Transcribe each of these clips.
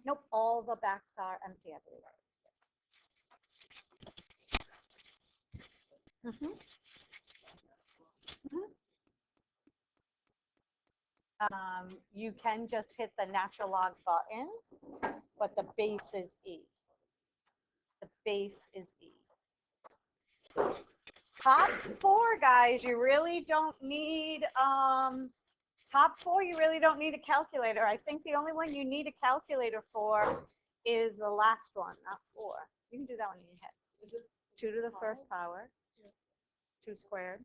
Nope, all the backs are empty, I believe. Mm-hmm. You can just hit the natural log button, but the base is E. The base is E. Top four, guys, you really don't need, top four, you really don't need a calculator. I think the only one you need a calculator for is the last one, not four. You can do that one in your head. 2 to the first power, 2 squared,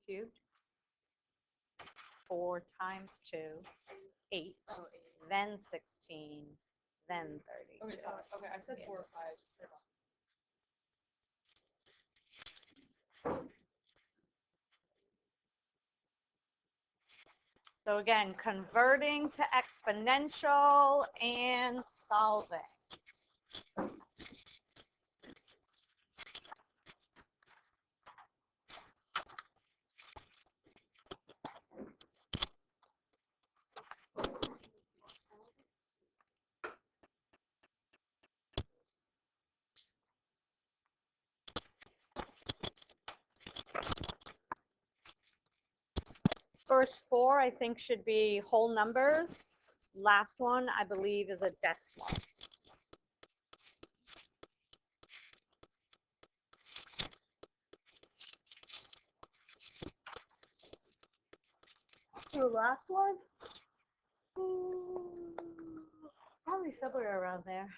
cubed, 4 times 2, 8, then 16, then 32. Okay, I said 4 or 5. So again, converting to exponential and solving. First 4, I think, should be whole numbers. Last one, I believe, is a decimal. The last one? Probably somewhere around there.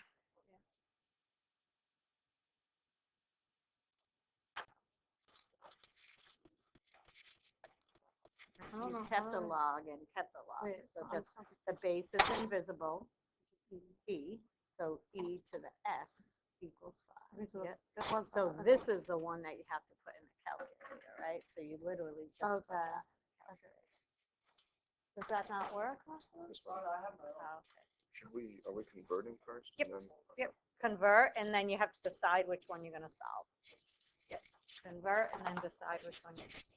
You kept the log and kept the log. Wait, so just the base is invisible, E. So E to the X equals 5. So, Yep. So this is the one that you have to put in the calculator, right? So you literally just put that in the calculator. Does that not work? Oh, okay. Are we converting first? Yep. And then, Yep. Convert, and then you have to decide which one you're going to solve. Yep. Convert, and then decide which one you're going to solve.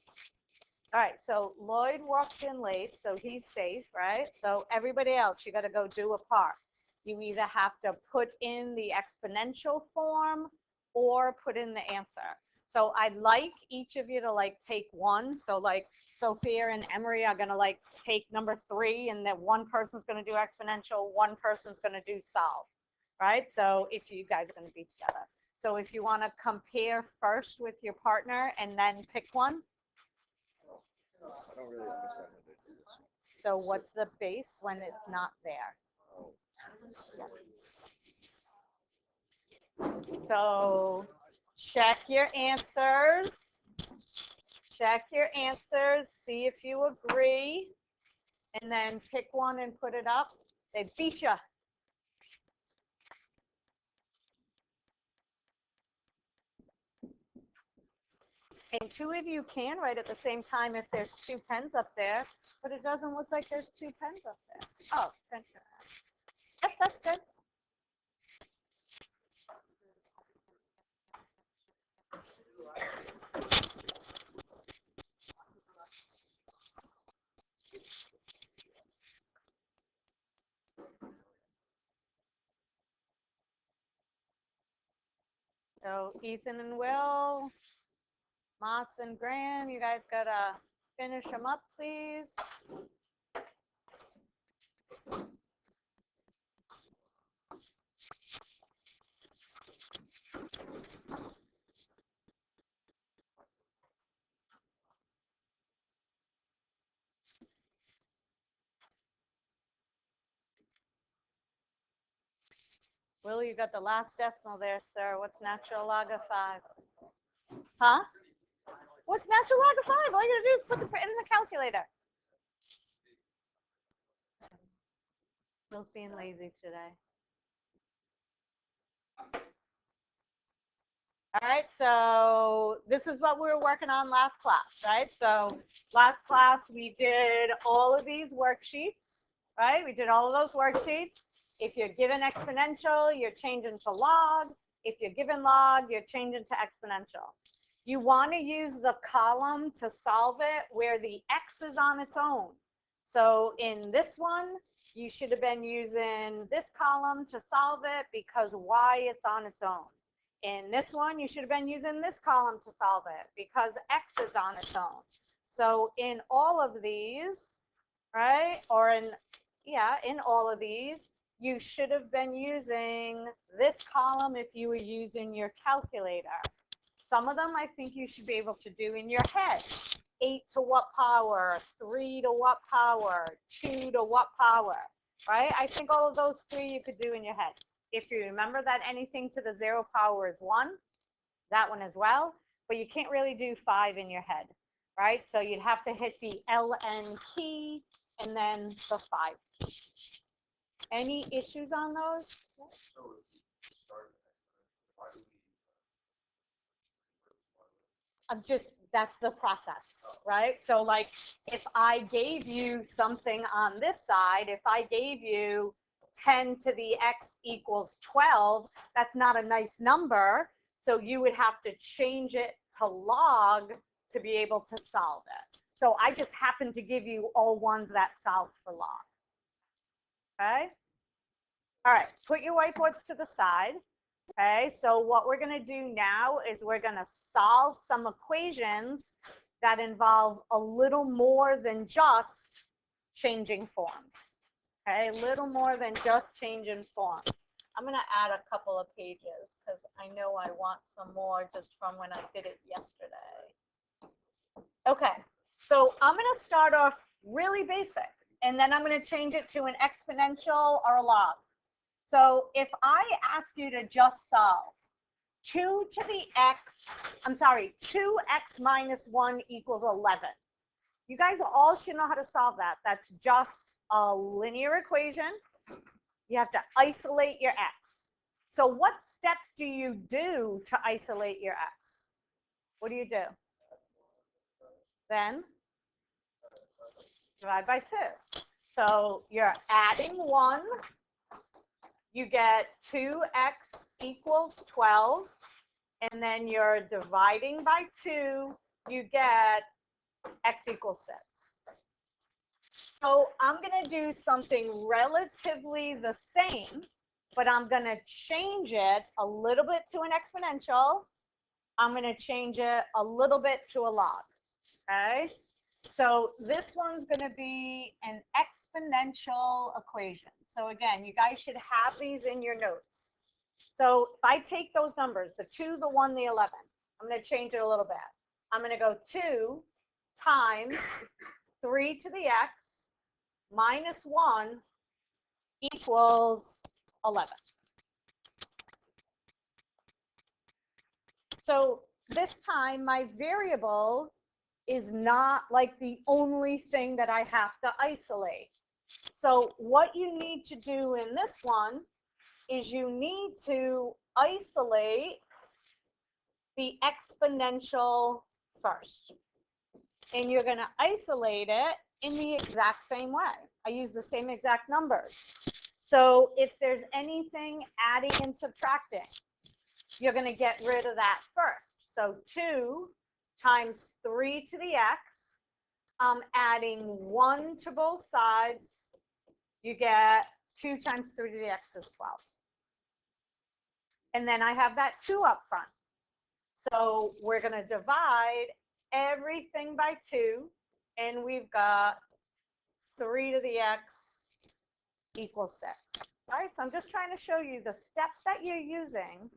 All right, so Lloyd walked in late, so he's safe, right? So everybody else, you got to go do a part. You either have to put in the exponential form or put in the answer. So I'd like each of you to like take one. So like Sophia and Emery are going to like take number 3, and then one person's going to do exponential, one person's going to do solve, right? So if you guys are going to be together. So if you want to compare first with your partner and then pick one. I don't really understand what they do this. So what's the base when it's not there? Yeah. So check your answers. Check your answers. See if you agree. And then pick one and put it up. They beat you. And 2 of you can write at the same time if there's 2 pens up there, but it doesn't look like there's 2 pens up there. Oh, thank you. Yep, that's good. So Ethan and Will, Moss and Graham, you guys gotta finish them up, please. Will, you got the last decimal there, sir. What's natural log of 5? Huh? What's natural log of 5? All you gotta do is put it in the calculator. Will's being lazy today. All right, so this is what we were working on last class, right? So last class we did all of these worksheets, right? We did all of those worksheets. If you're given exponential, you're changing to log. If you're given log, you're changing to exponential. You want to use the column to solve it where the x is on its own. So in this one, you should have been using this column to solve it because y it's on its own. In this one, you should have been using this column to solve it because x is on its own. So in all of these, right, or in all of these, you should have been using this column if you were using your calculator. Some of them I think you should be able to do in your head. 8 to what power, 3 to what power, 2 to what power, right? I think all of those three you could do in your head. If you remember that anything to the 0 power is 1, that one as well, but you can't really do 5 in your head, right? So you'd have to hit the LN key and then the 5. Any issues on those? That's the process, right? So like if I gave you something on this side, if I gave you 10 to the x equals 12, that's not a nice number. So you would have to change it to log to be able to solve it. So I just happen to give you all ones that solve for log. Okay? All right, put your whiteboards to the side. Okay, so what we're going to do now is we're going to solve some equations that involve a little more than just changing forms. Okay, a little more than just changing forms. I'm going to add a couple of pages because I know I want some more just from when I did it yesterday. Okay, so I'm going to start off really basic, and then I'm going to change it to an exponential or a log. So if I ask you to just solve 2 to the x, 2x minus 1 equals 11. You guys all should know how to solve that. That's just a linear equation. You have to isolate your x. So what steps do you do to isolate your x? What do you do? Then divide by 2. So you're adding 1. You get 2x equals 12. And then you're dividing by 2, you get x equals 6. So I'm going to do something relatively the same, but I'm going to change it a little bit to an exponential. I'm going to change it a little bit to a log. Okay? So this one's going to be an exponential equation. So again, you guys should have these in your notes. So if I take those numbers, the 2, the 1, the 11, I'm going to change it a little bit. I'm going to go 2 times 3 to the x minus 1 equals 11. So this time my variable is not like the only thing that I have to isolate. So what you need to do in this one is you need to isolate the exponential first. And you're going to isolate it in the exact same way. I use the same exact numbers. So if there's anything adding and subtracting, you're going to get rid of that first. So 2 times 3 to the x, I'm adding 1 to both sides. You get 2 times 3 to the x is 12. And then I have that 2 up front. So we're going to divide everything by 2, and we've got 3 to the x equals 6. All right, so I'm just trying to show you the steps that you're using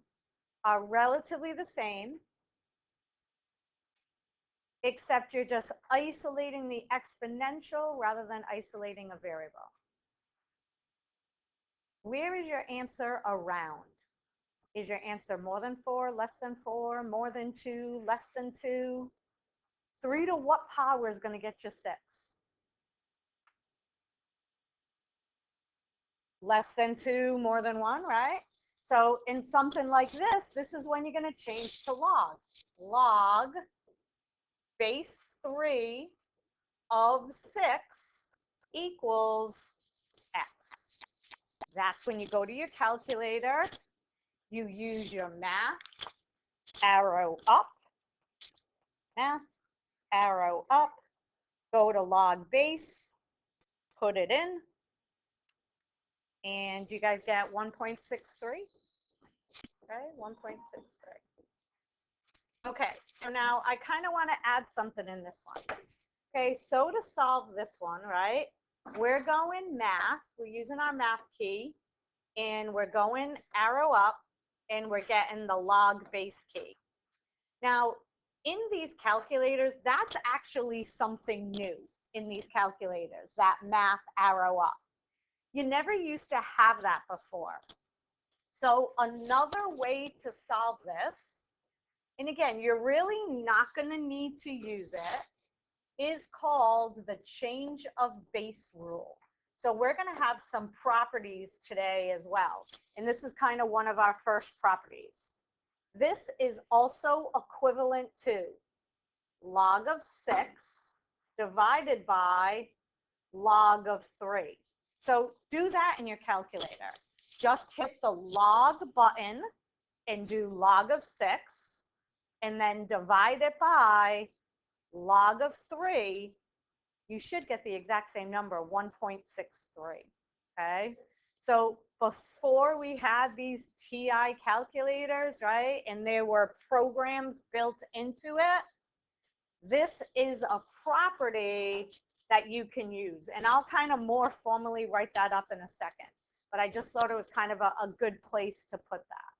are relatively the same, except you're just isolating the exponential rather than isolating a variable. Where is your answer around? Is your answer more than 4, less than 4, more than 2, less than 2? 3 to what power is going to get you 6? Less than 2, more than 1, right? So in something like this, this is when you're going to change to log. Log base 3 of 6 equals x. That's when you go to your calculator, you use your math, arrow up, math, arrow up, go to log base, put it in. And you guys get 1.63. Okay, 1.63. Okay, so now I kind of want to add something in this one. Okay, so to solve this one, right, we're going math. We're using our math key, and we're going arrow up, and we're getting the log base key. Now, in these calculators, that's actually something new in these calculators, that math arrow up. You never used to have that before. So another way to solve this, and again, you're really not going to need to use it, is called the change of base rule. So we're going to have some properties today as well. And this is kind of one of our first properties. This is also equivalent to log of 6 divided by log of 3. So do that in your calculator. Just hit the log button and do log of 6 and then divide it by log of 3. You should get the exact same number, 1.63. Okay. So before we had these TI calculators, right, and there were programs built into it, this is a property that you can use. And I'll kind of more formally write that up in a second. But I just thought it was kind of a good place to put that.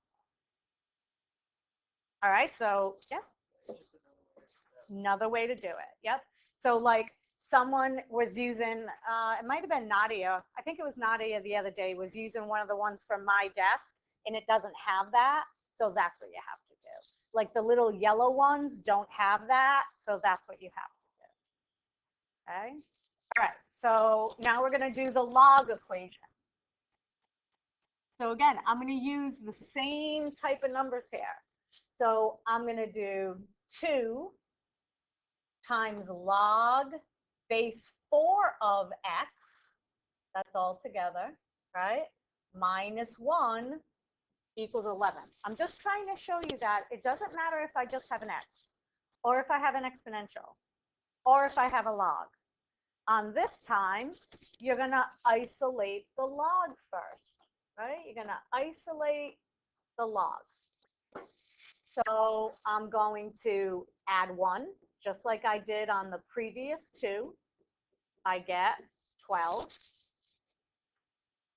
All right, so yeah. Another way to do it. Yep. So like someone was using, it might have been Nadia. I think it was Nadia the other day was using one of the ones from my desk and it doesn't have that. So that's what you have to do. Like the little yellow ones don't have that. So that's what you have to do. Okay. All right. So now we're going to do the log equation. So again, I'm going to use the same type of numbers here. So I'm going to do 2 times log base 4 of x, that's all together, right, minus 1 equals 11. I'm just trying to show you that it doesn't matter if I just have an x, or if I have an exponential, or if I have a log. On this time, you're going to isolate the log first, right? You're going to isolate the log. So I'm going to add 1, just like I did on the previous 2. I get 12.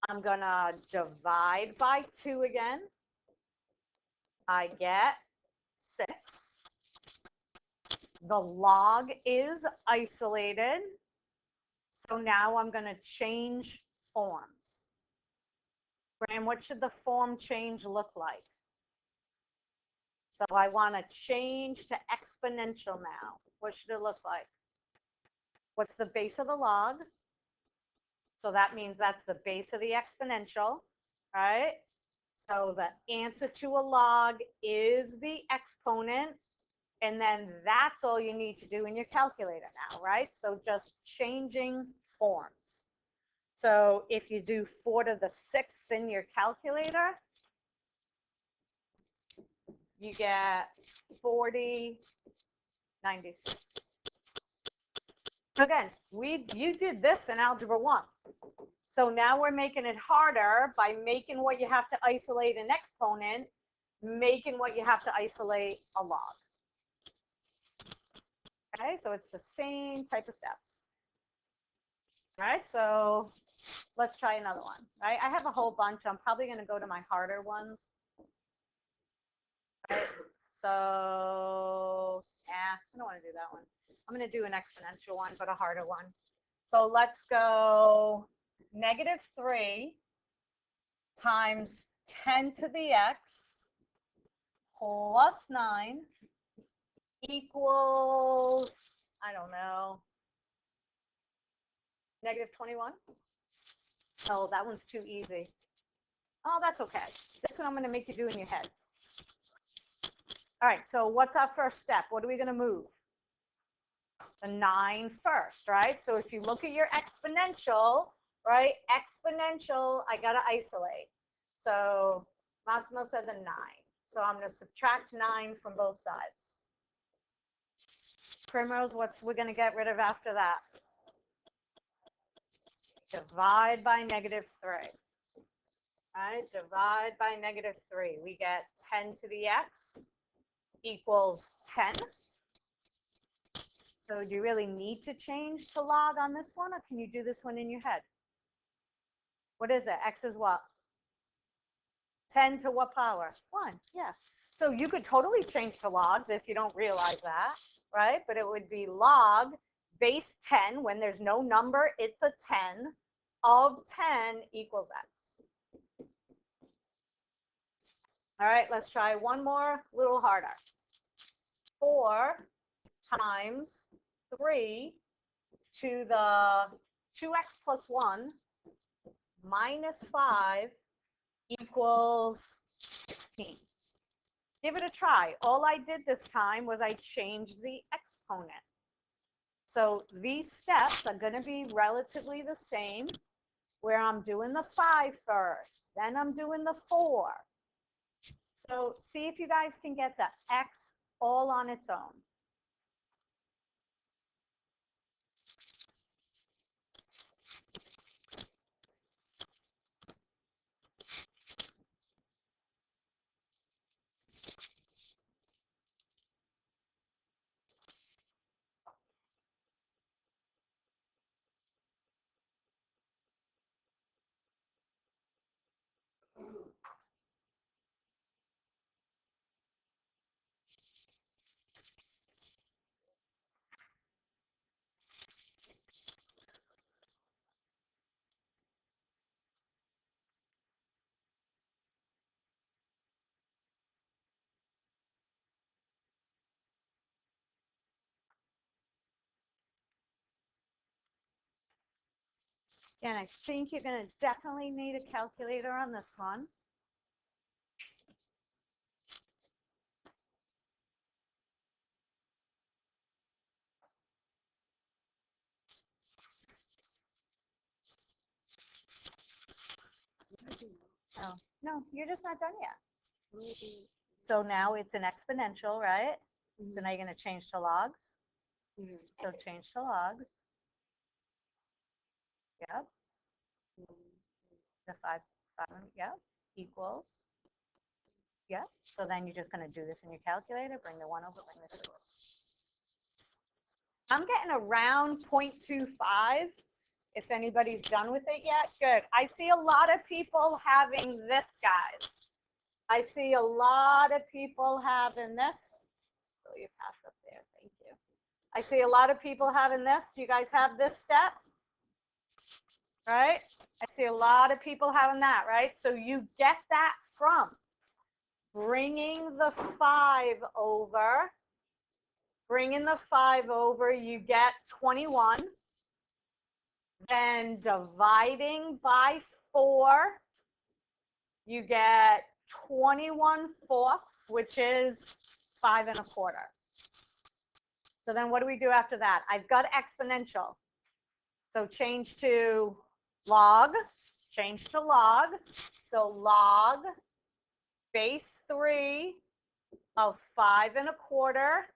I'm going to divide by 2 again. I get 6. The log is isolated. So now I'm going to change forms. Graham, what should the form change look like? So I want to change to exponential now. What should it look like? What's the base of the log? So that means that's the base of the exponential, right? So the answer to a log is the exponent. And then that's all you need to do in your calculator now, right? So just changing forms. So if you do 4 to the 6th in your calculator, you get 4096. So again, you did this in Algebra 1. So now we're making it harder by making what you have to isolate an exponent, making what you have to isolate a log. Okay, so it's the same type of steps. All right, so let's try another one. Right, I have a whole bunch. I'm probably going to go to my harder ones. Right, so yeah, I don't want to do that one. I'm going to do an exponential one, but a harder one. So let's go -3 times 10 to the x plus 9 equals, I don't know, -21. Oh, that one's too easy. Oh, that's okay. This one I'm going to make you do in your head. All right, so what's our first step? What are we going to move? The 9 first, right? So if you look at your exponential, right? Exponential, I got to isolate. So Massimo said the 9. So I'm going to subtract 9 from both sides. Primrose, what's we're going to get rid of after that? divide by -3. All right, divide by -3. We get 10 to the x equals 10. So do you really need to change to log on this one, or can you do this one in your head? What is it? X is what? 10 to what power? 1, yeah. So you could totally change to logs if you don't realize that, right? But it would be log base 10. When there's no number, it's a 10 of 10 equals x. All right, let's try one more, a little harder. 4 times 3 to the 2x plus 1 minus 5 equals 16. Give it a try. All I did this time was I changed the exponent. So these steps are going to be relatively the same, where I'm doing the 5 first, then I'm doing the 4. So see if you guys can get the x all on its own. And I think you're going to definitely need a calculator on this one. Oh, no, you're just not done yet. So now it's an exponential, right? So now you're going to change to logs. So change to logs. Yep. The 5, yep, equals. Yep. So then you're just going to do this in your calculator, bring the 1 over, bring the 2 over. I'm getting around 0.25. If anybody's done with it yet, good. I see a lot of people having this, guys. I see a lot of people having this. So you pass up there, thank you. I see a lot of people having this. Do you guys have this step? Right? I see a lot of people having that, right? So you get that from bringing the 5 over. Bringing the 5 over, you get 21. Then dividing by 4, you get 21/4, which is 5 1/4. So then what do we do after that? I've got exponential. So change to log, change to log. So log base 3 of 5 1/4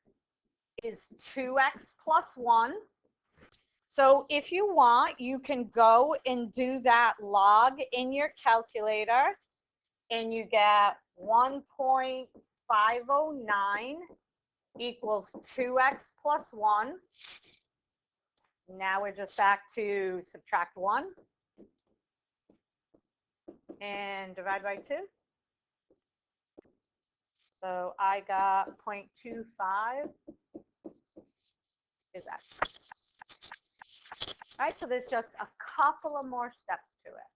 is 2x plus 1. So if you want, you can go and do that log in your calculator, and you get 1.509 equals 2x plus 1. Now we're just back to subtract 1 and divide by 2. So I got 0.25 is x. All right, so there's just a couple of more steps to it.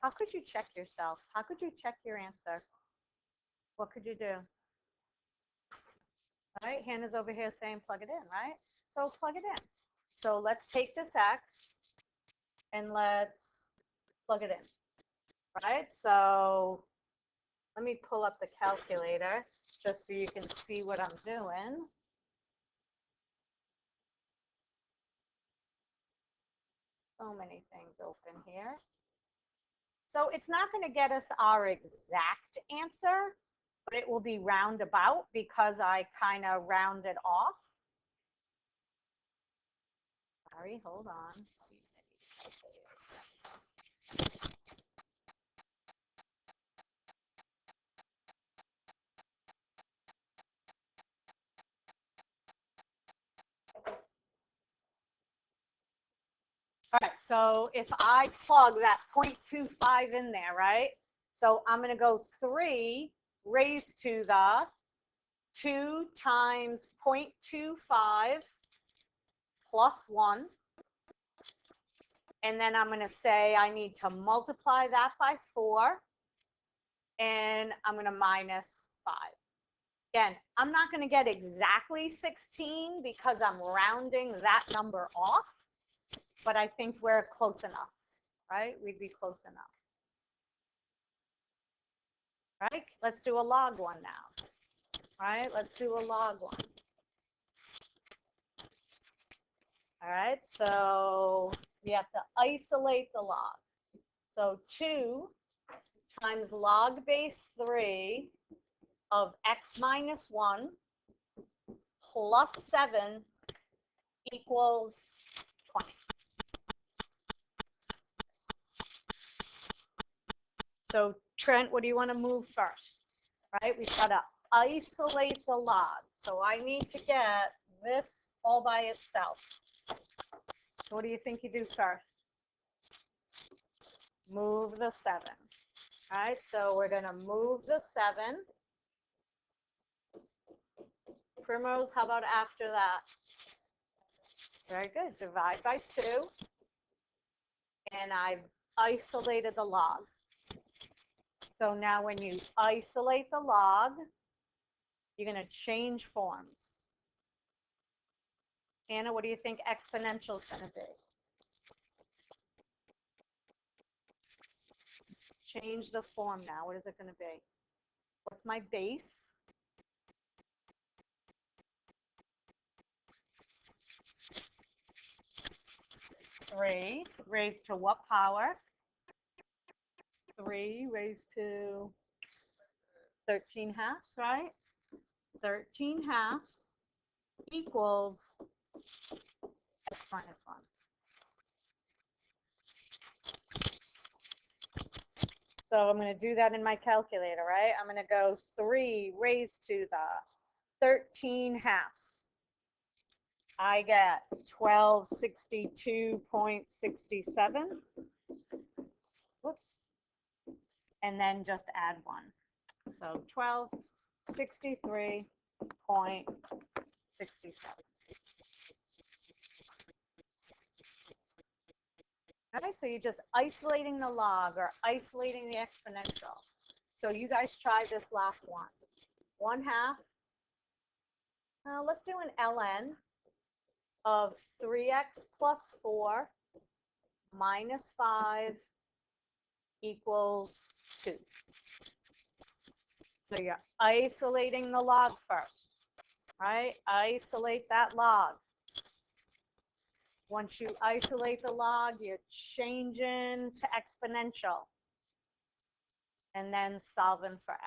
How could you check yourself? How could you check your answer? What could you do? All right, Hannah's over here saying plug it in, right? So plug it in. So let's take this x and let's plug it in, right? So let me pull up the calculator just so you can see what I'm doing. So many things open here. So it's not going to get us our exact answer, but it will be roundabout because I kind of rounded off. Sorry, hold on. All right, so if I plug that 0.25 in there, right? So I'm going to go 3 raised to the 2 times 0.25 plus 1. And then I'm going to say I need to multiply that by 4. And I'm going to minus 5. Again, I'm not going to get exactly 16 because I'm rounding that number off. But I think we're close enough, right? We'd be close enough. Right? Let's do a log 1 now. Right? Let's do a log 1. All right, so we have to isolate the log. So 2 times log base 3 of x minus 1 plus 7 equals 20. So Trent, what do you want to move first? Right, we've got to isolate the log. So I need to get this all by itself. So what do you think you do first? Move the 7. All right, so we're going to move the 7. Primrose, how about after that? Very good. Divide by 2. And I've isolated the log. So now when you isolate the log, you're going to change forms. Anna, what do you think exponential is going to be? Change the form now. What is it going to be? What's my base? Three raised to what power? 3 raised to 13 halves, right? 13 halves equals x minus 1. So I'm going to do that in my calculator, right? I'm going to go 3 raised to the 13 halves. I get 1262.67. Whoops. And then just add 1. So 1263.67. All right, so you're just isolating the log or isolating the exponential. So you guys try this last one. 1/2. Let's do an ln of 3x plus 4 minus 5 equals 2. So you're isolating the log first, right? Isolate that log. Once you isolate the log, you're changing to exponential and then solving for x.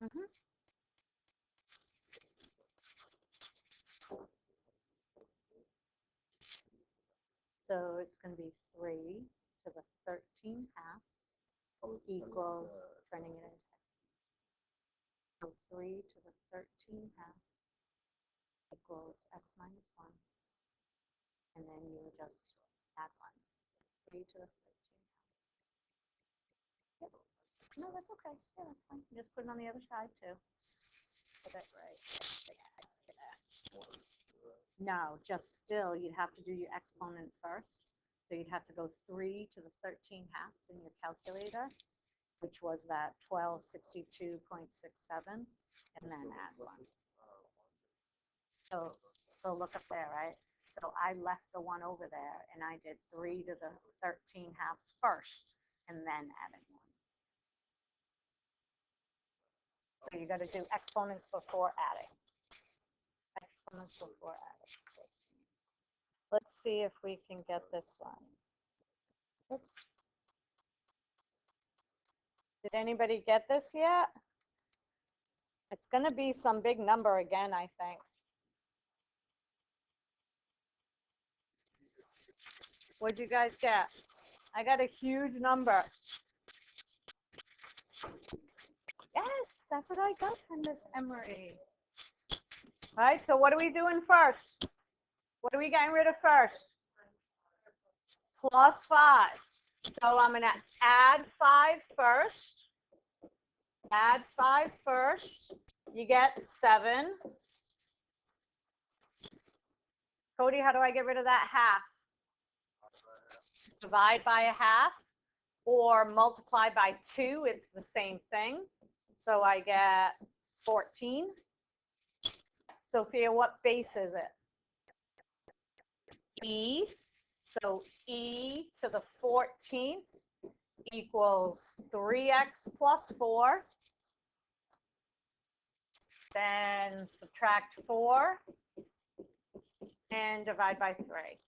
Mm-hmm. So it's going to be 3 to the 13 halves equals, turning it into x. So 3 to the 13 halves equals x minus 1. And then you just add 1. So 3 to the 13 halves. Yep. No, that's okay. Yeah, that's fine. You just put it on the other side too. Put that right. No, just still, you'd have to do your exponent first. So you'd have to go 3 to the 13 halves in your calculator, which was that 1262.67, and then add 1. So look up there, right? So I left the 1 over there, and I did 3 to the 13 halves first, and then added 1. So you got to do exponents before adding. Exponents before adding. Let's see if we can get this one. Oops. Did anybody get this yet? It's going to be some big number again, I think. What'd you guys get? I got a huge number. Yes, that's what I got from Miss Emery. All right, so what are we doing first? What are we getting rid of first? Plus 5. So I'm going to add 5 first. Add 5 first. You get 7. Cody, how do I get rid of that half? Divide by a half or multiply by 2. It's the same thing. So I get 14. Sophia, what base is it? E. So e to the 14th equals 3x plus 4. Then subtract 4 and divide by 3.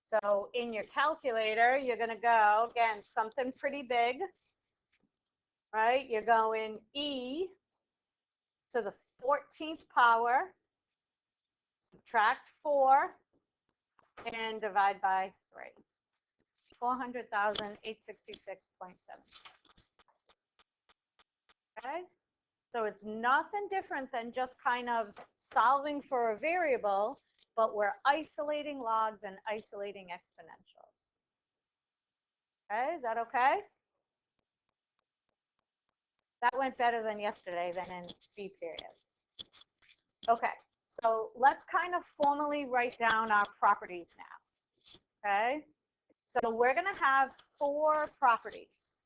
So in your calculator, you're going to go, again, something pretty big, right? You're going e to the 14th power, subtract 4, and divide by 3. 400,866.7. Okay? So it's nothing different than just kind of solving for a variable, but we're isolating logs and isolating exponentials. Okay, is that okay? That went better than yesterday than in B period. Okay, so let's kind of formally write down our properties now. Okay, so we're going to have 4 properties.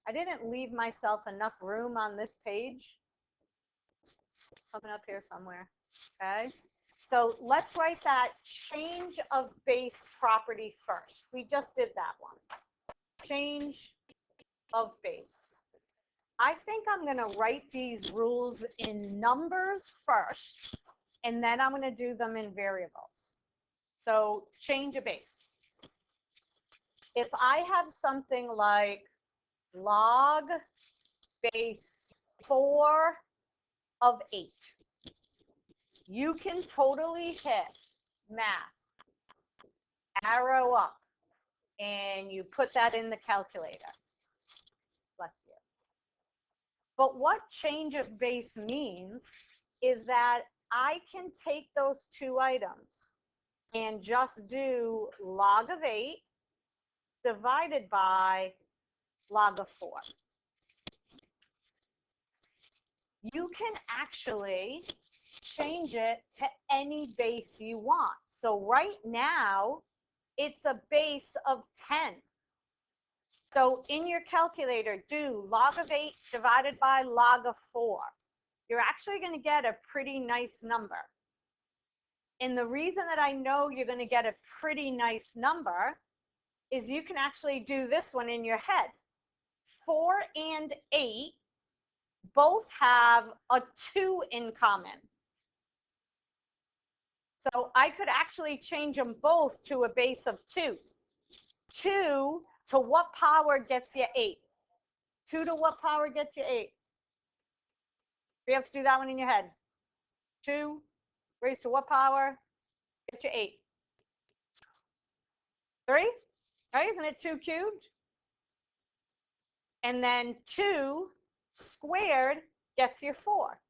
I didn't leave myself enough room on this page. Coming up here somewhere. Okay, so let's write that change of base property first. We just did that one. Change of base. I think I'm going to write these rules in numbers first, and then I'm going to do them in variables. So change a base. If I have something like log base 4 of 8, you can totally hit math, arrow up, and you put that in the calculator. Bless you. But what change of base means is that I can take those 2 items and just do log of 8 divided by log of 4. You can actually change it to any base you want. So right now, it's a base of 10. So in your calculator, do log of 8 divided by log of 4. You're actually going to get a pretty nice number. And the reason that I know you're going to get a pretty nice number is you can actually do this one in your head. 4 and 8 both have a 2 in common. So I could actually change them both to a base of 2. 2 to what power gets you 8? 2 to what power gets you 8? You have to do that one in your head. 2 raised to what power? Get you 8. 3, right? Isn't it 2 cubed? And then 2 squared gets you 4.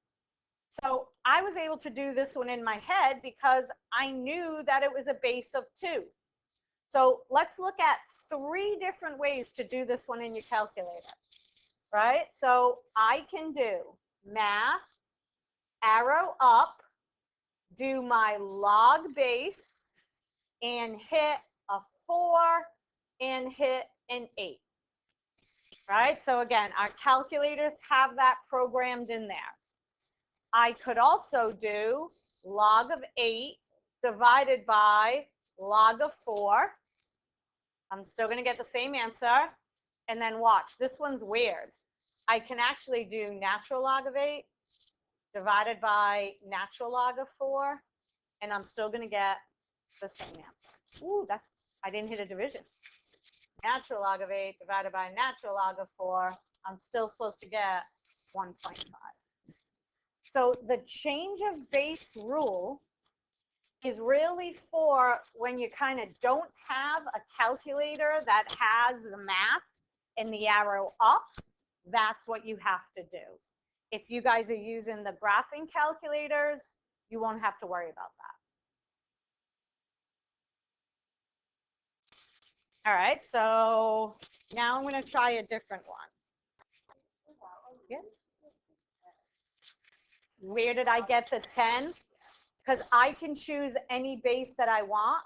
So I was able to do this one in my head because I knew that it was a base of 2. So let's look at 3 different ways to do this one in your calculator, right? So I can do math, arrow up, do my log base, and hit a 4 and hit an 8. Right? So again, our calculators have that programmed in there. I could also do log of 8 divided by log of 4. I'm still going to get the same answer. And then watch, this one's weird. I can actually do natural log of 8 divided by natural log of 4, and I'm still going to get the same answer. Ooh, I didn't hit a division. Natural log of 8 divided by natural log of 4, I'm still supposed to get 1.5. So the change of base rule is really for when you kind of don't have a calculator that has the math and the arrow up. That's what you have to do. If you guys are using the graphing calculators, you won't have to worry about that. All right, so now I'm going to try a different one. Yeah. Where did I get the 10? Because I can choose any base that I want.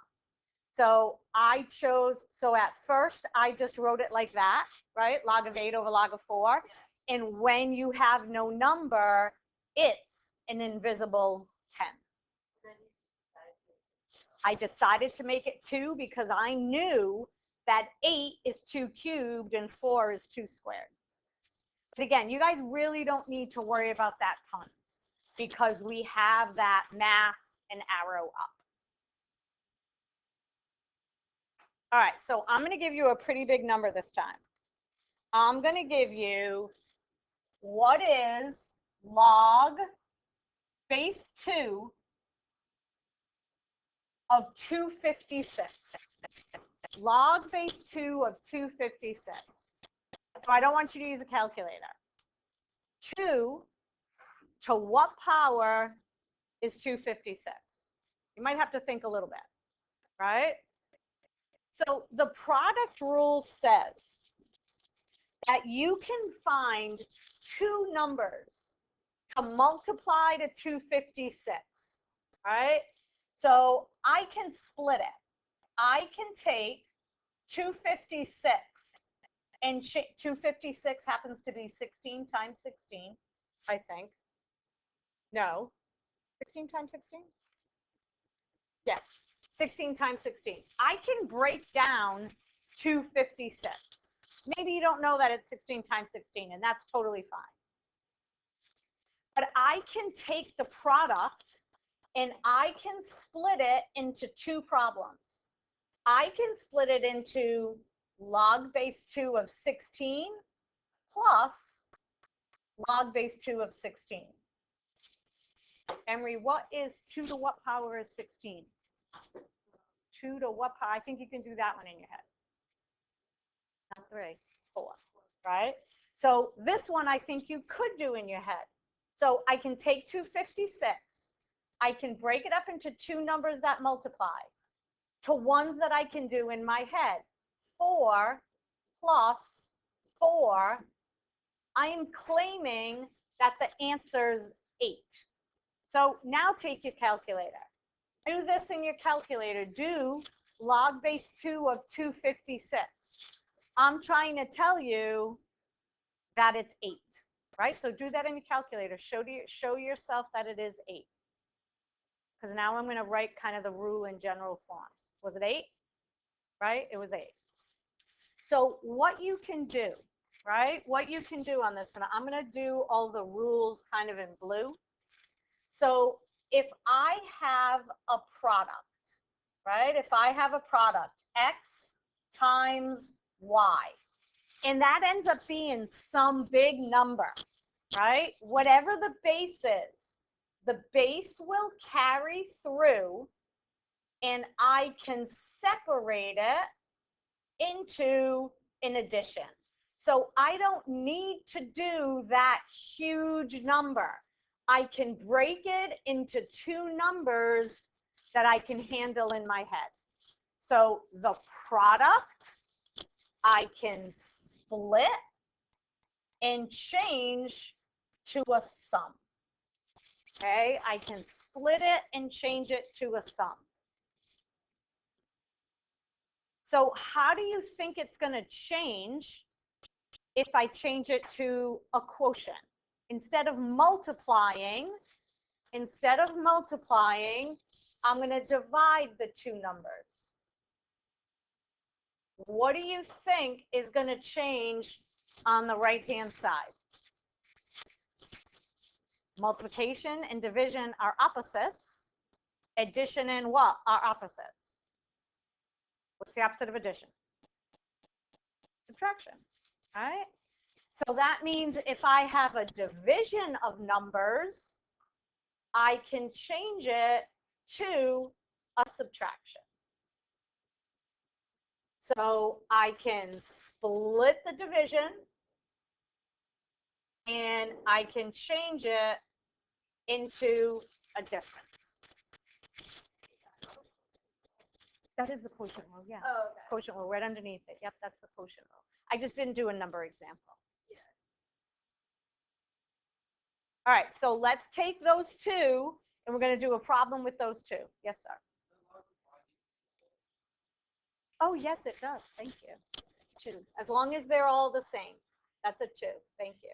So I chose, so at first I just wrote it like that, right? Log of 8 over log of 4. And when you have no number, it's an invisible 10. I decided to make it 2 because I knew that 8 is 2 cubed and 4 is 2 squared. But again, you guys really don't need to worry about that tons because we have that math and arrow up. All right, so I'm going to give you a pretty big number this time. I'm going to give you what is log base 2 of 256. Log base 2 of 256. So I don't want you to use a calculator. 2 to what power is 256? You might have to think a little bit, right? So the product rule says that you can find 2 numbers to multiply to 256, right? So I can split it. I can take 256, and 256 happens to be 16 times 16, I think. No, 16 times 16? Yes, 16 times 16. I can break down 256. Maybe you don't know that it's 16 times 16, and that's totally fine. But I can take the product and I can split it into 2 problems. I can split it into log base 2 of 16 plus log base 2 of 16. Emery, what is 2 to what power is 16? 2 to what power? I think you can do that one in your head. Not 3, 4, right? So this one I think you could do in your head. So I can take 256. I can break it up into 2 numbers that multiply to ones that I can do in my head. 4 plus 4. I am claiming that the answer's 8. So now take your calculator. Do this in your calculator. Do log base 2 of 256. I'm trying to tell you that it's 8, right? So do that in your calculator. Show yourself that it is 8. Because now I'm going to write kind of the rule in general forms. Was it 8? Right? It was 8. So what you can do, right? What you can do on this one, I'm going to do all the rules kind of in blue. So if I have a product, right? If I have a product, X times Y, and that ends up being some big number, right? Whatever the base is, the base will carry through and I can separate it into an addition. So I don't need to do that huge number. I can break it into 2 numbers that I can handle in my head. So the product I can split and change to a sum. Okay, I can split it and change it to a sum. So how do you think it's going to change if I change it to a quotient? Instead of multiplying, I'm going to divide the 2 numbers. What do you think is going to change on the right-hand side? Multiplication and division are opposites. Addition and what are opposites? What's the opposite of addition? Subtraction, all right? So that means if I have a division of numbers, I can change it to a subtraction. So I can split the division and I can change it into a difference. That is the quotient rule, yeah. Oh, okay. Quotient rule right underneath it. Yep, that's the quotient rule. I just didn't do a number example. Yeah. All right, so let's take those two and we're going to do a problem with those two. Yes, sir. Oh, yes, it does. Thank you. 2. As long as they're all the same. That's a 2. Thank you.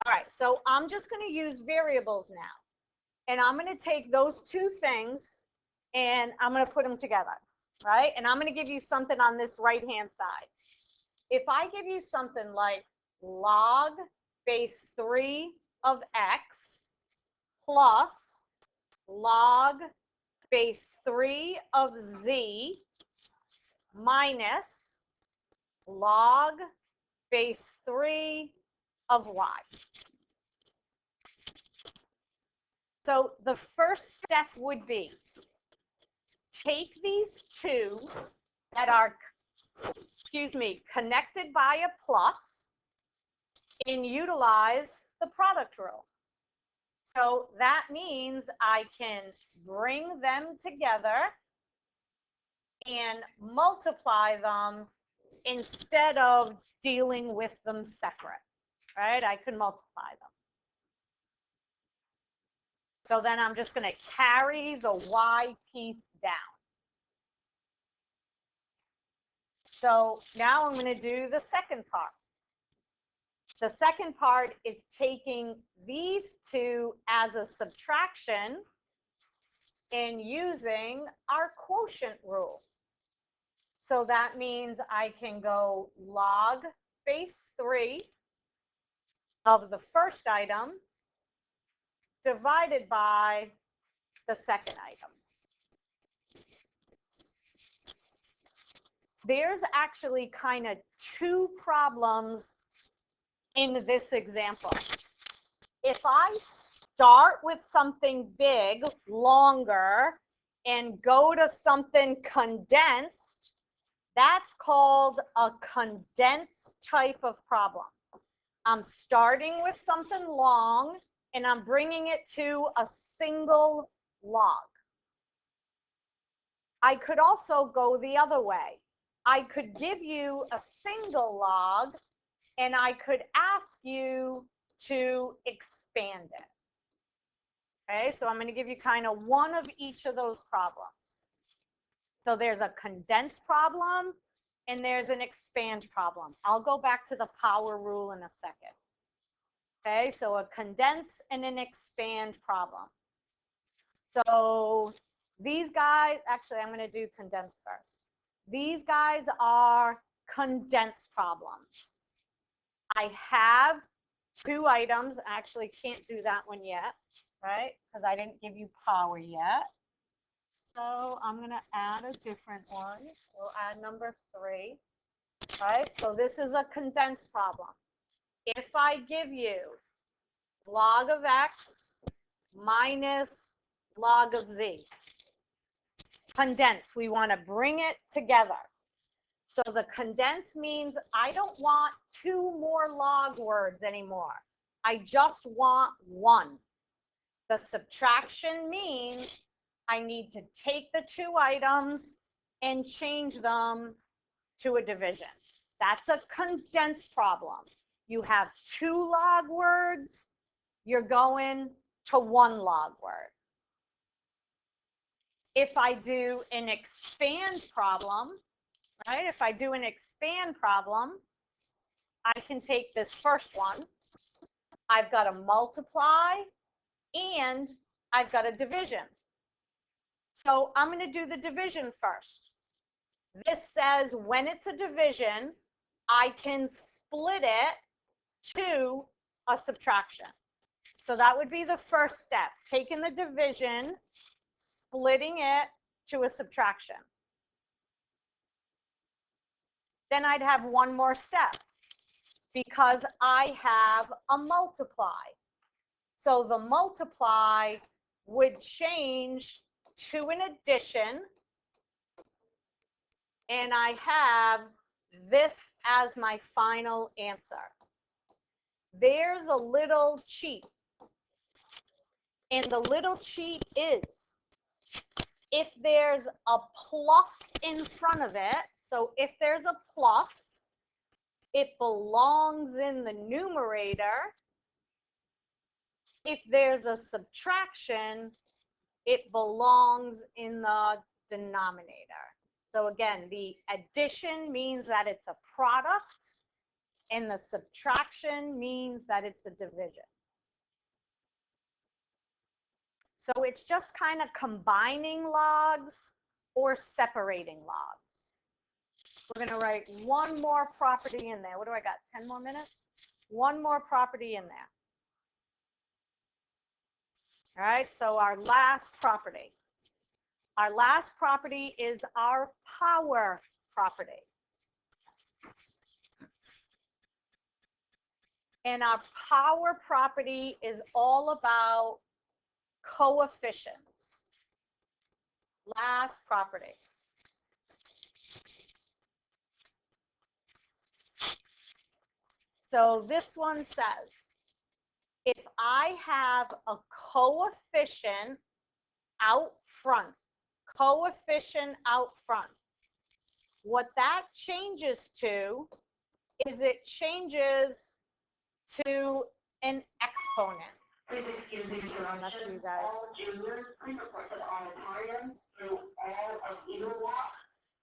All right, so I'm just going to use variables now. And I'm going to take those two things and I'm going to put them together, right? And I'm going to give you something on this right-hand side. If I give you something like log base 3 of x plus log base 3 of z minus log base 3 of y. So the first step would be take these two that are, connected by a plus and utilize the product rule. So that means I can bring them together and multiply them instead of dealing with them separate, right? I can multiply them. So then I'm just going to carry the y piece down. So now I'm going to do the second part. The second part is taking these two as a subtraction and using our quotient rule. So that means I can go log base 3 of the first item divided by the second item. There's actually kind of two problems in this example. If I start with something big, longer, and go to something condensed, that's called a condensed type of problem. I'm starting with something long and I'm bringing it to a single log. I could also go the other way. I could give you a single log and I could ask you to expand it. Okay, so I'm going to give you kind of one of each of those problems. So there's a condensed problem and there's an expand problem. I'll go back to the power rule in a second. Okay, so a condense and an expand problem. So these guys, actually, I'm going to do condense first. These guys are condensed problems. I have two items. I actually can't do that one yet, right? Because I didn't give you power yet. So I'm going to add a different one. We'll add number 3. Right? So this is a condensed problem. If I give you log of x minus log of z, condense, we want to bring it together. So the condense means I don't want 2 more log words anymore. I just want 1. The subtraction means I need to take the 2 items and change them to a division. That's a condensed problem. You have 2 log words, you're going to 1 log word. If I do an expand problem, right? If I do an expand problem, I can take this first one. I've got a multiply and I've got a division. So I'm going to do the division first. This says when it's a division, I can split it to a subtraction. So that would be the first step, taking the division, splitting it to a subtraction. Then I'd have one more step because I have a multiply. So the multiply would change to an addition, and I have this as my final answer. There's a little cheat, and the little cheat is if there's a plus in front of it, so if there's a plus, it belongs in the numerator. If there's a subtraction, it belongs in the denominator. So again, the addition means that it's a product, and the subtraction means that it's a division. So it's just kind of combining logs or separating logs. We're going to write one more property in there. What do I got? 10 more minutes? One more property in there. All right, so our last property. Our last property is our power property. And our power property is all about coefficients. Last property. So this one says, if I have a coefficient out front, what that changes to is it changes to an exponent. That's you guys. All juniors, please report to the auditorium through all of either block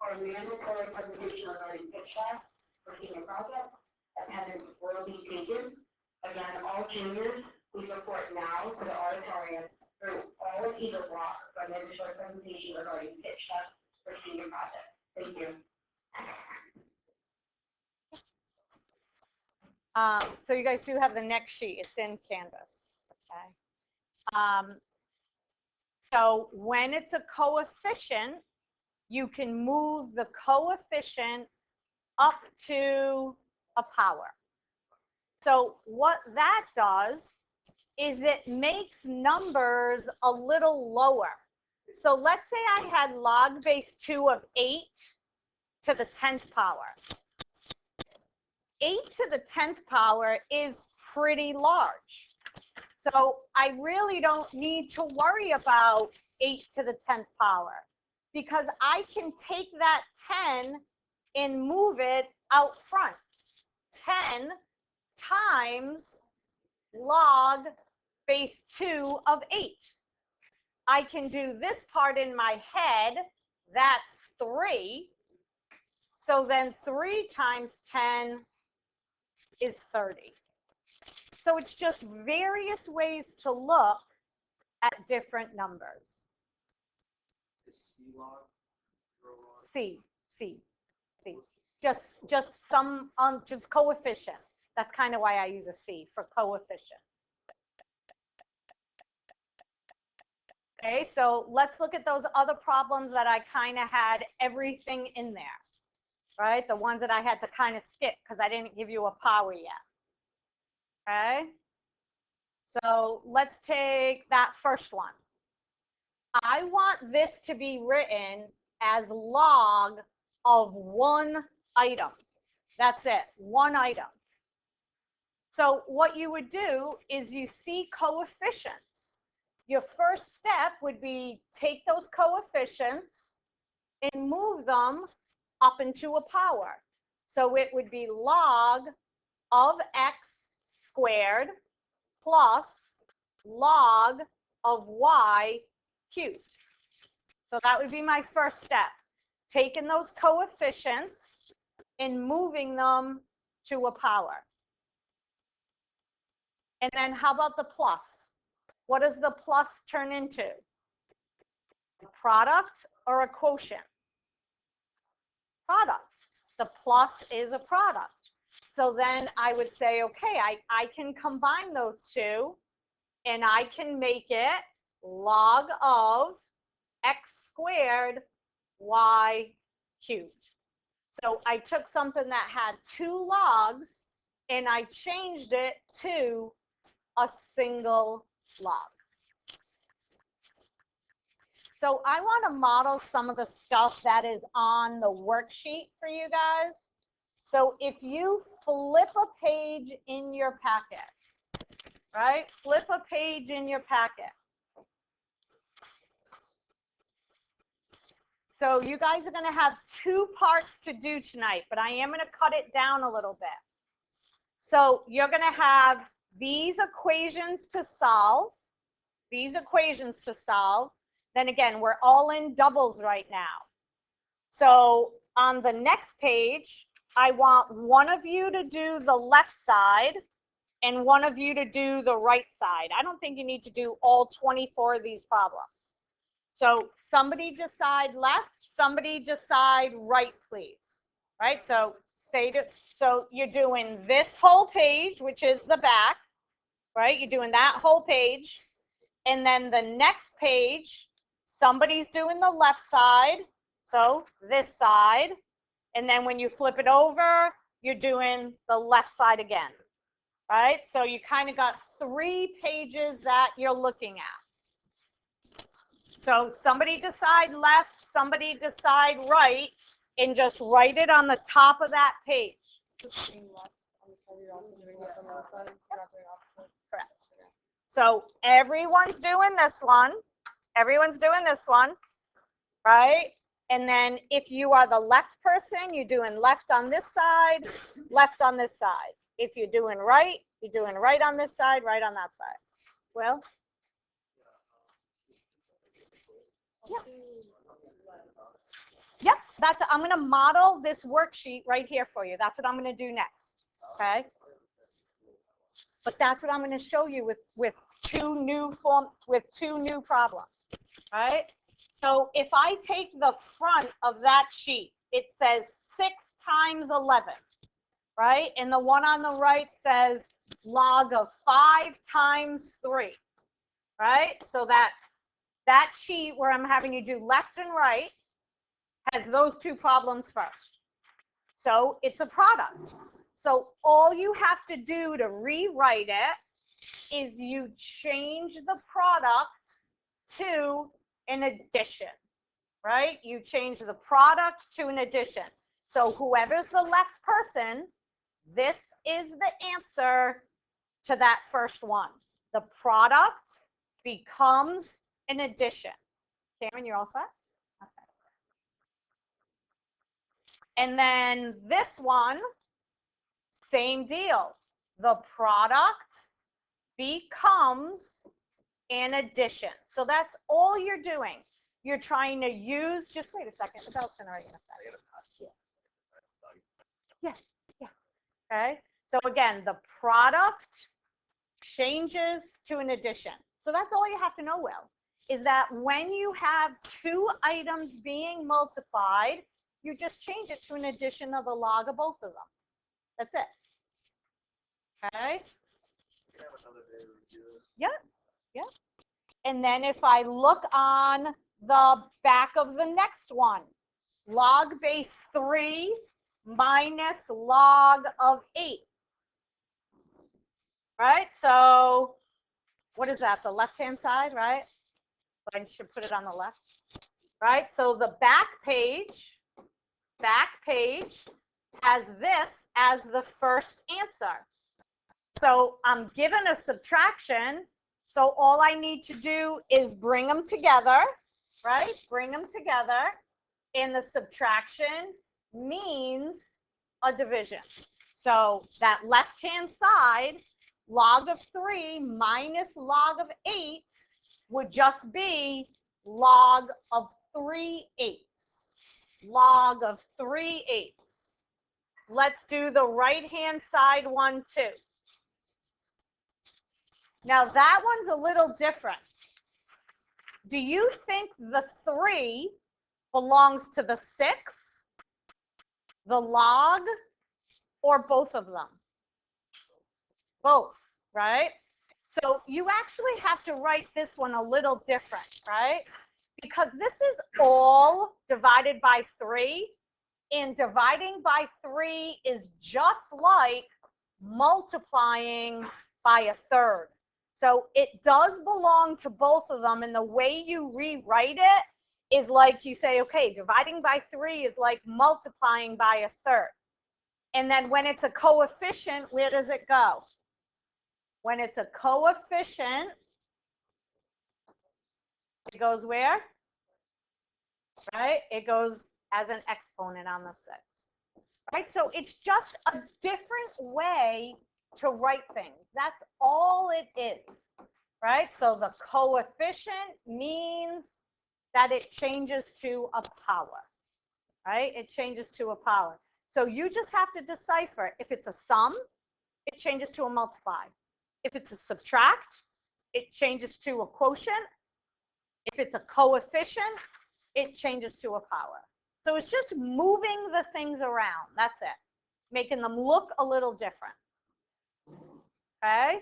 or mandatory presentation regarding pitch test for senior project. Attendance will be taken. Again, all juniors, please report now to the auditorium through all of either block for mandatory presentation regarding pitch test for senior project. Thank you. So you guys do have the next sheet. It's in Canvas. Okay. So when it's a coefficient, you can move the coefficient up to a power. So what that does is it makes numbers a little lower. So let's say I had log base 2 of 8 to the 10th power. 8 to the 10th power is pretty large. So I really don't need to worry about 8 to the 10th power because I can take that 10 and move it out front. 10 times log base 2 of 8. I can do this part in my head. That's 3. So then 3 times 10 is 30. So it's just various ways to look at different numbers. C. Just some just coefficient. That's kind of why I use a C for coefficient. Okay, so let's look at those other problems that I kind of had everything in there, right? The ones that I had to kind of skip because I didn't give you a power yet. Okay, so let's take that first one. I want this to be written as log of one item. That's it, one item. So what you would do is you see coefficients. Your first step would be take those coefficients and move them up into a power. So it would be log of x squared plus log of y cubed. So that would be my first step. Taking those coefficients and moving them to a power. And then how about the plus? What does the plus turn into? A product or a quotient? Product. The plus is a product. So then I would say, okay, I can combine those two and I can make it log of x squared y cubed. So I took something that had 2 logs and I changed it to a single log. So I want to model some of the stuff that is on the worksheet for you guys. So if you flip a page in your packet, right? Flip a page in your packet. So you guys are going to have 2 parts to do tonight, but I am going to cut it down a little bit. So you're going to have these equations to solve. Then again, we're all in doubles right now. So on the next page, I want one of you to do the left side and one of you to do the right side. I don't think you need to do all 24 of these problems. So somebody decide left, somebody decide right, please. Right? So so you're doing this whole page, which is the back, right? You're doing that whole page. And then the next page, somebody's doing the left side, so this side. And then when you flip it over, you're doing the left side again, right? So you kind of got 3 pages that you're looking at. So somebody decide left, somebody decide right, and just write it on the top of that page. Correct. So everyone's doing this one. Everyone's doing this one, right? And then if you are the left person, you're doing left on this side, left on this side. If you're doing right, you're doing right on this side, right on that side. Well, yeah. Yep, I'm going to model this worksheet right here for you. That's what I'm going to do next, okay? But that's what I'm going to show you with two new problems, right? So if I take the front of that sheet, it says 6 times 11, right? And the one on the right says log of 5 times 3, right? So that sheet where I'm having you do left and right has those 2 problems first. So it's a product. So all you have to do to rewrite it is you change the product to an addition, right? You change the product to an addition. So whoever's the left person, this is the answer to that first one. The product becomes an addition. Cameron, you're all set? Okay. And then this one, same deal. The product becomes an addition. So that's all you're doing. You're trying to use, just wait a second, the bell's gonna ring in a second. Yeah, yeah, okay. So again, the product changes to an addition. So that's all you have to know, Will, is that when you have 2 items being multiplied, you just change it to an addition of the log of both of them. That's it. Okay? Yeah, yeah. And then if I look on the back of the next one, log base 3 minus log of 8. Right? So what is that? The left-hand side, right? So I should put it on the left. Right? So the back page has this as the first answer. So I'm given a subtraction. So all I need to do is bring them together, right? Bring them together. And the subtraction means a division. So that left-hand side, log of 3 minus log of 8 would just be log of 3/8. Log of 3/8. Let's do the right-hand side one too. Now that one's a little different. Do you think the 3 belongs to the 6, the log, or both of them? Both, right? So you actually have to write this one a little different, right? Because this is all divided by 3, and dividing by 3 is just like multiplying by a third. So it does belong to both of them, and the way you rewrite it is like you say, okay, dividing by 3 is like multiplying by a third. And then when it's a coefficient, where does it go? When it's a coefficient, it goes where? Right? It goes as an exponent on the 6. Right? So it's just a different way to write things. That's all it is. Right? So the coefficient means that it changes to a power. Right? It changes to a power. So you just have to decipher if it's a sum, it changes to a multiply. If it's a subtract, it changes to a quotient. If it's a coefficient, it changes to a power. So it's just moving the things around. That's it. Making them look a little different. Okay?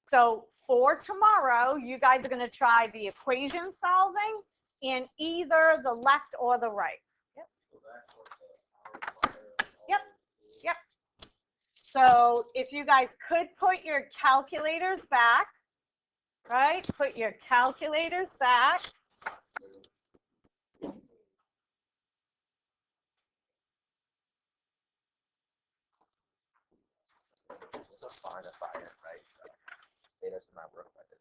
So for tomorrow, you guys are going to try the equation solving in either the left or the right. Yep. Yep. Yep. So if you guys could put your calculators back, right? Put your calculators back. It's a fine if I am, right? It does not work like this.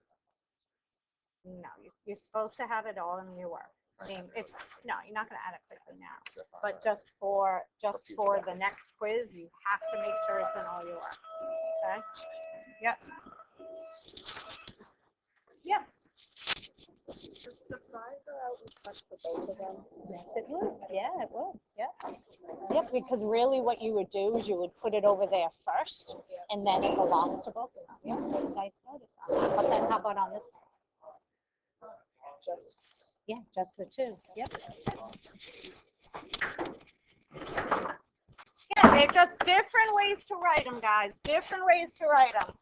No, you're supposed to have it all in your work. I mean, it's no, you're not going to add it quickly now. But just for the next quiz, you have to make sure it's in all your work. Okay? Yep. Yep. Does the 5 go out and touch the both of them? Yes, it would. Yeah, it would. Yep. Yep, because really what you would do is you would put it over there first, and then it belongs to both of them. Yeah, nice notice on it. But then how about on this one? Just Yeah, just the 2. Yep. Yeah, they're just different ways to write them, guys. Different ways to write them.